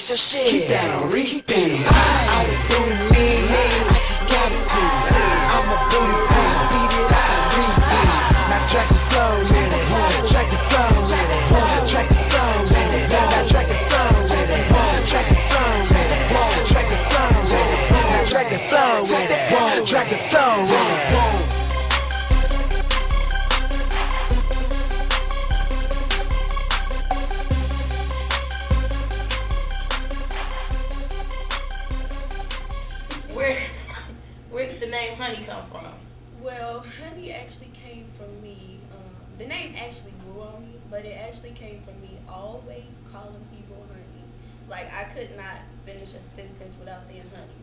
your shit. Keep that on repeat. I was booty me, I just gotta see. I'm a booty pig, beat it out and repeat. Now track the flow with it, track the flow with it, track the flow with it. Now track the flow with it, track the flow with it, track the flow with it. Now track the flow with it, track the flow with it. Where did the name Hunny come from? Well, Hunny actually came from me. The name actually grew on me, but it actually came from me always calling people honey. Like, I could not finish a sentence without saying honey.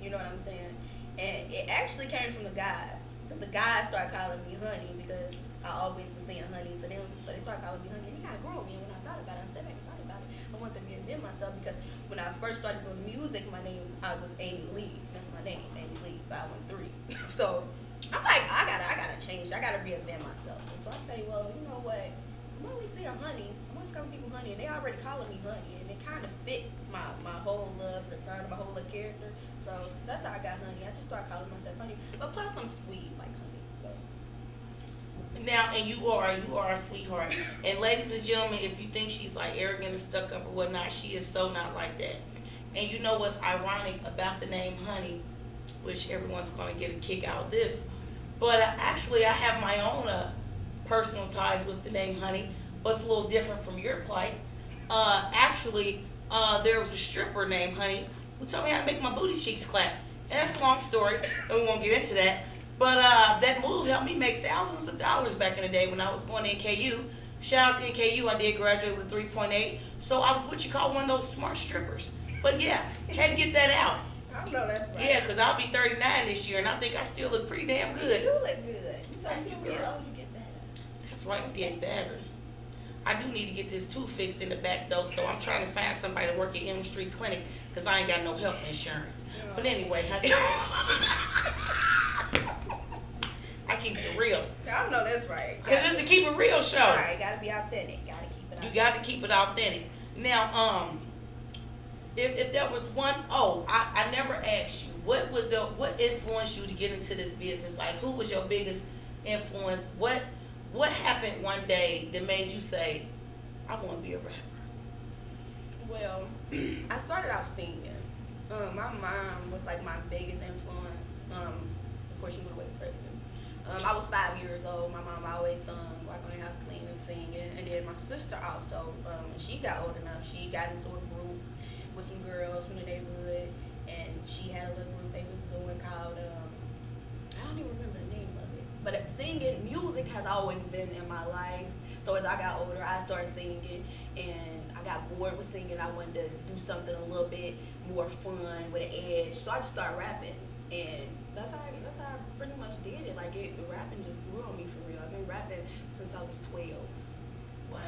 You know what I'm saying? And it actually came from the guys. Because the guys started calling me honey because I always was saying honey to them. So they started calling me honey. And it kind of grew on me. And when I thought about it, I sat back and thought about it. I wanted to reinvent myself because when I first started doing music, I was Hunny Lee. That's my name, Hunny Lee 513. So I'm like, I gotta change. I gotta reinvent myself. And so I say, well, you know what? I'm always saying honey. I'm always calling people honey, and they already calling me honey, and it kind of fit my whole persona, my whole character. So that's how I got honey. I just started calling myself honey. But plus I'm sweet like honey. So. Now, and you are a sweetheart. And ladies and gentlemen, if you think she's like arrogant or stuck up or whatnot, she is so not like that. And you know what's ironic about the name Hunny, which everyone's going to get a kick out of this. But actually, I have my own personal ties with the name Hunny, but it's a little different from your plight. There was a stripper named Hunny who told me how to make my booty cheeks clap. And that's a long story, and we won't get into that. But that move helped me make thousands of dollars back in the day when I was going to NKU. Shout out to NKU, I did graduate with a 3.8. So I was what you call one of those smart strippers. But yeah, had to get that out. I know that's right. Yeah, because I'll be 39 this year, and I think I still look pretty damn good. You look good. So you get old, you get better. That's right, I'm getting better. I do need to get this tooth fixed in the back, though, so I'm trying to find somebody to work at Elm Street Clinic, because I ain't got no health insurance. But anyway, I keep it real. I know that's right. Because it's the Keep It Real show. Right, gotta be authentic. Gotta keep it authentic. You got to keep it authentic. Now, if there was one, I never asked you, what influenced you to get into this business? Like, who was your biggest influence? What happened one day that made you say, I want to be a rapper? Well, I started off singing. My mom was like my biggest influence. Before she went away to prison. I was 5 years old. My mom always sung, walk on the house clean and singing. And then my sister also, when she got old enough, she got into a group with some girls from the neighborhood, and she had a little group they was doing called, I don't even remember the name of it. But singing, music has always been in my life. So as I got older, I started singing, and I got bored with singing. I wanted to do something a little bit more fun with an edge. So I just started rapping, and that's how I pretty much did it. Like, rapping just grew on me for real. I've been rapping since I was 12. Wow.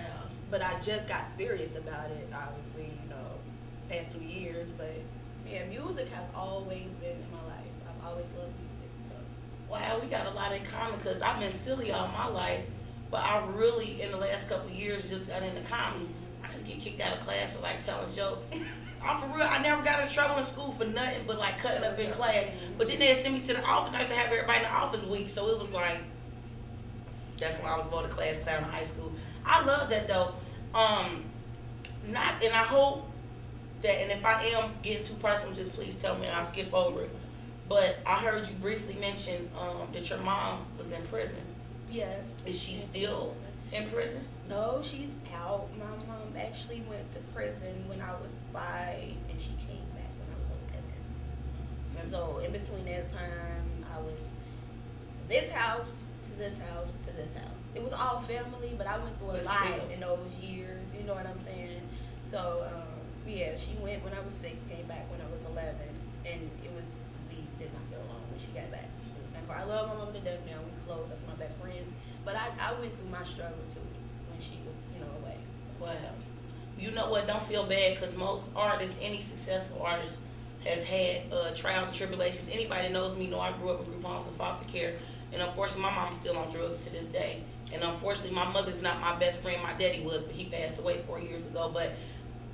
But I just got serious about it, obviously, past 2 years. But yeah, music has always been in my life. I've always loved music. So. Wow, we got a lot in common because I've been silly all my life, but I really, in the last couple of years, just got into comedy. I just get kicked out of class for like telling jokes. I'm for real, I never got in trouble in school for nothing but like cutting up in class. But then they'd send me to the office. I used to have everybody in the office week, so it was like, that's why I was voted class clown in high school. I love that though. And I hope that, and if I am getting too personal, just please tell me and I'll skip over it. But I heard you briefly mention that your mom was in prison. Yes. Is she still in prison? No, she's out. My mom actually went to prison when I was 5, and she came back when I was 11. So in between that time, I was this house to this house to this house. It was all family, but I went through a lot in those years. You know what I'm saying? So yeah, she went when I was 6, came back when I was 11, and it was, we did not get along when she got back. Remember, I love my mom to death now. We close. That's my best friend. But I went through my struggle too when she was, away. Wow. You know what? Don't feel bad, because most artists, any successful artist, has had trials and tribulations. Anybody that knows me know I grew up in group homes and foster care, and unfortunately, my mom's still on drugs to this day. And unfortunately, my mother's not my best friend. My daddy was, but he passed away 4 years ago. But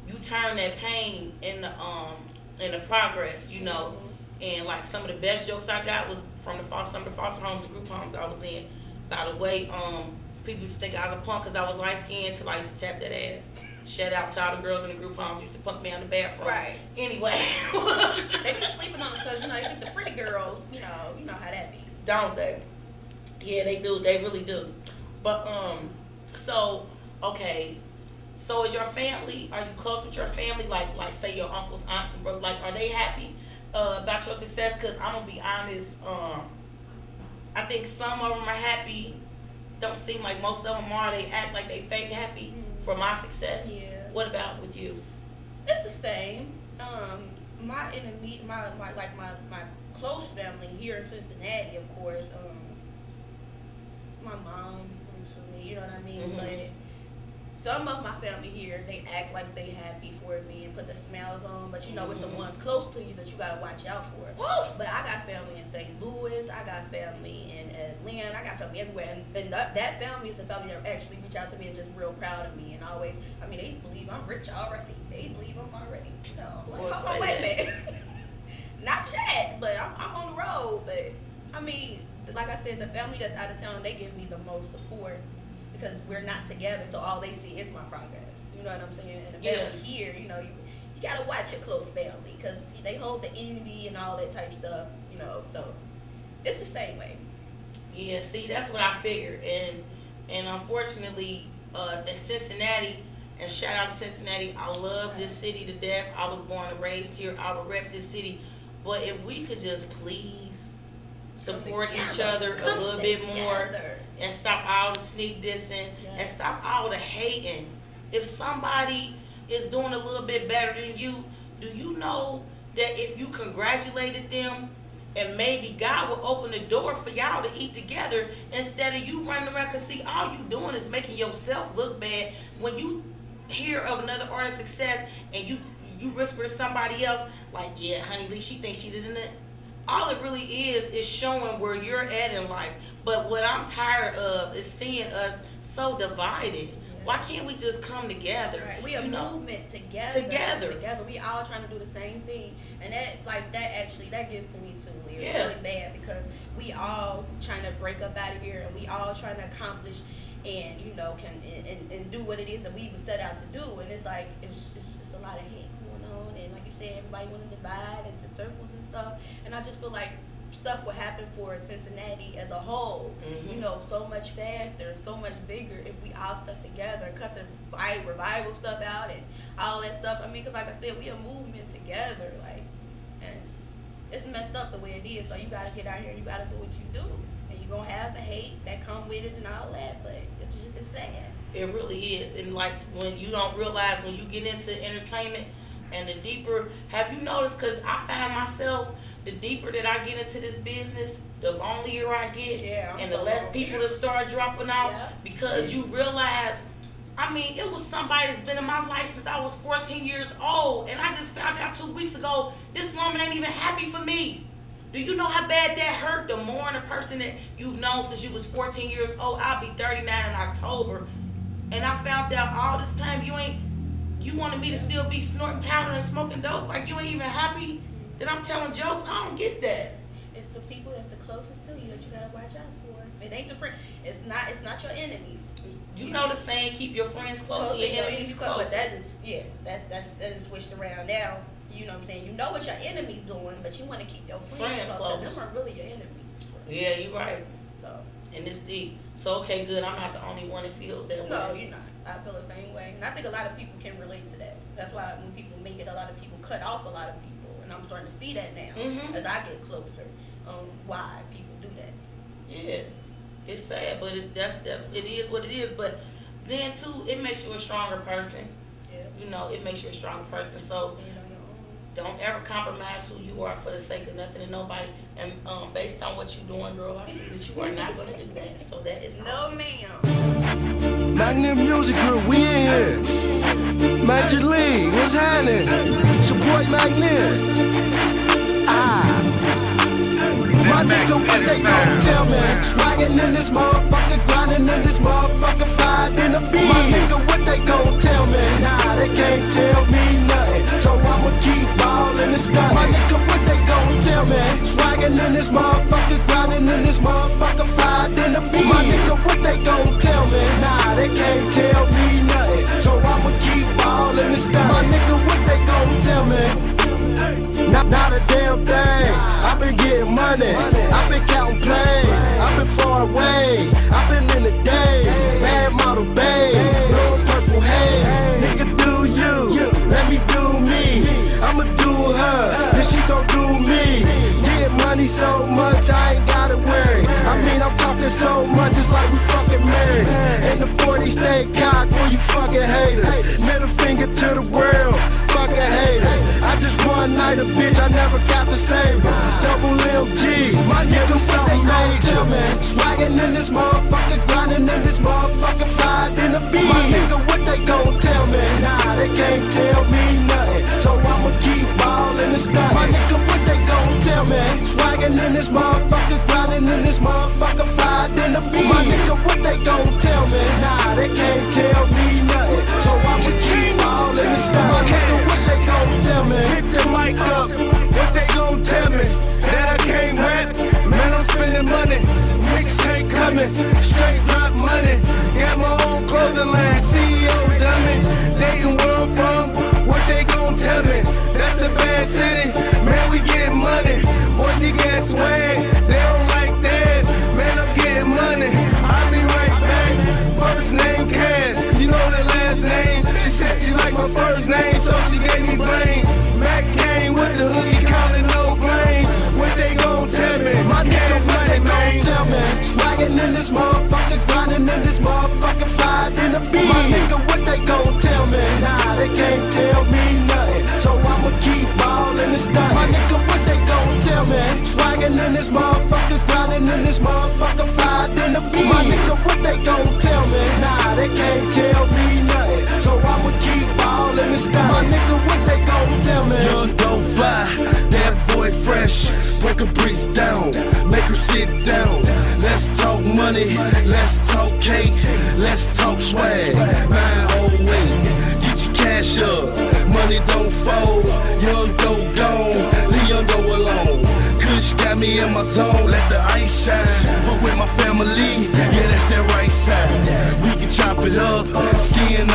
you turn that pain into progress, you know. And like some of the best jokes I got was from some of the foster homes and group homes I was in. By the way, people used to think I was a punk because I was light skinned till I used to tap that ass. Shout out to all the girls in the group homes who used to punk me on the bathroom. Right. Anyway. They be sleeping on us because, you know, you think the pretty girls, you know how that be. Don't they? Yeah, they do. They really do. But, so, okay. So is your family, are you close with your family? Like say your uncles, aunts, and brothers, like, are they happy about your success? Because I'm going to be honest, I think some of them are happy. Don't seem like most of them are. They act like they fake happy for my success. Yeah. What about with you? It's the same. My close family here in Cincinnati, of course. My mom, you know what I mean. But some of my family here, they act like they happy for me and put the smiles on. But you know, it's the ones close to you that you gotta watch out for. But I got family in St. Louis. I got family in Atlanta. I got family everywhere. And that family is the family that actually reach out to me and just real proud of me and always. I mean, they believe I'm rich already. They believe I'm already, you know. Like, hold on, wait a minute. Not yet, but I'm on the road. But I mean, like I said, the family that's out of town, they give me the most support because we're not together. So all they see is my progress. You know what I'm saying? And the family here, you know, you gotta watch your close family because they hold the envy and all that type of stuff. You know, so it's the same way. Yeah, see, that's what I figured, and unfortunately, in Cincinnati, and shout out to Cincinnati, I love this city to death. I was born and raised here. I would rep this city, but if we could just please support each other a little bit more, and stop all the sneak dissing, and stop all the hating. If somebody is doing a little bit better than you, do you know that if you congratulated them, and maybe God will open the door for y'all to eat together instead of you running around? Because see, all you doing is making yourself look bad. When you hear of another artist's success and you whisper to somebody else, like, yeah, Hunny Lee, she thinks she did it. All it really is showing where you're at in life. But what I'm tired of is seeing us so divided. Why can't we just come together? Right. We a movement together. We all trying to do the same thing, and that gets to me too. It's really bad because we all trying to break up out of here, and we all trying to accomplish, and you know, and do what it is that we even set out to do. And it's like it's a lot of hate going on, and like you said, everybody want to divide into circles and stuff. And I just feel like stuff would happen for Cincinnati as a whole, you know, so much faster, so much bigger if we all stuck together and cut the revival stuff out and all that stuff. I mean, because like I said, we a movement together, like, and it's messed up the way it is. So you gotta get out here, you gotta do what you do, and you're gonna have the hate that come with it and all that. But it's sad. It really is. And like when you don't realize when you get into entertainment and the deeper, have you noticed? Because I find myself, the deeper that I get into this business, the lonelier I get, and the less people that start dropping off, because you realize, I mean, it was somebody that's been in my life since I was 14 years old, and I just found out 2 weeks ago, this woman ain't even happy for me. Do you know how bad that hurt? The mourn a person that you've known since you was 14 years old. I'll be 39 in October, and I found out all this time you wanted me to still be snorting powder and smoking dope, like you ain't even happy that I'm telling jokes. I don't get that. It's the people that's the closest to you that you gotta watch out for. It ain't the friend. It's not your enemies. You know the saying, keep your friends close and your enemies close. But that is switched around now. You know what I'm saying? You know what your enemy's doing, but you want to keep your friends close. Them are really your enemies. Yeah, you're right. So. And it's deep. So okay, good. I'm not the only one that feels that way. No, you're not. I feel the same way, and I think a lot of people can relate to that. That's why when people make it, a lot of people cut off a lot of people. I'm starting to see that now as I get closer. Why people do that? Yeah, it's sad, but it is what it is. But then too, it makes you a stronger person. Yeah. You know, it makes you a stronger person. So don't ever compromise who you are for the sake of nothing and nobody. And based on what you're doing, girl, I see that you are not going to do that. So that is no, ma'am. Magnet Music Group, we in here. Magic Lee, what's happening? Support Magnet. My nigga, what they gon' tell me? Swaggin' in this motherfucker, grinding in this motherfucker, fired in the beat. My nigga, what they gon' tell me? Nah, they can't tell me this motherfucker, grinding in this motherfucker, fly in the beat. My nigga, what they gon' tell me? Nah, they can't tell me nothing. So I'ma keep ballin' and stuff. My nigga, what they gon' tell me? Not a damn thing. I've been getting money. I've been counting plays. I've been far away. I've been in the days. Bad model babe. Blue purple haze. Nigga, do you. Let me do me. I'ma do her. Then she gon' do me. Get money so much I ain't gotta worry. I mean, I'm talking so much, it's like we fucking married. And the 40 stay cocked for you fucking haters. Middle finger to the world. Fucking haters. I just one night a bitch, I never got the same. Double MG, my nigga, what they gon' tell me? Swaggin' in this motherfucker, grinding in this motherfucker, fly in the beat. My nigga, what they gon' tell me? Nah, they can't tell me nothing. So I'ma keep ballin' and stuntin'. My nigga, what they gon' tell me? Swaggin' in this motherfucker, grinding in this motherfucker, fly in the beat. My nigga, what they gon' tell me? Nah, they can't tell me nothing. So I'ma keep ballin' and stuntin'. My nigga, what they gon' tell me? Hit the mic up, what they gon' tell me? That I can't rap, man, I'm spending money. Mixtape coming, straight drop money. Got my own clothing line, CEO dummy. Dating where I'm from, what they gon' tell me? That's a bad city, man, we getting money. Boy, you got swag, they don't like that. Man, I'm getting money, I'll be right back. First name Cass, you know the last name. She said she like my first name, so she gave me brain. Mac came with the hookie, calling no blame. What they gon' tell me? My nigga, what they gon' tell me? Swaggin' in this motherfucker, grinding in this motherfucker, fly in the beat. My nigga, what they gon' tell me? Nah, they can't tell me nothing. So I'ma keep ballin' and stuntin'. My nigga, what they gon' tell me? Swaggin' in this motherfucker, grinding in this motherfucker, fly in the beat. My nigga, what they gon' tell me? Nah, they can't tell me nothing. So I'ma keep ballin' and stuntin'. My nigga, what they gon' tell me? Young dope fly, that boy fresh. Break a bricks down, make her sit down. Let's talk money, let's talk cake, let's talk swag. My old way, get your cash up, money don't fold. Young dope gone, leave young dope alone. Kush got me in my zone, let the ice shine. But with my family, yeah, that's that right side. We can chop it up, skiing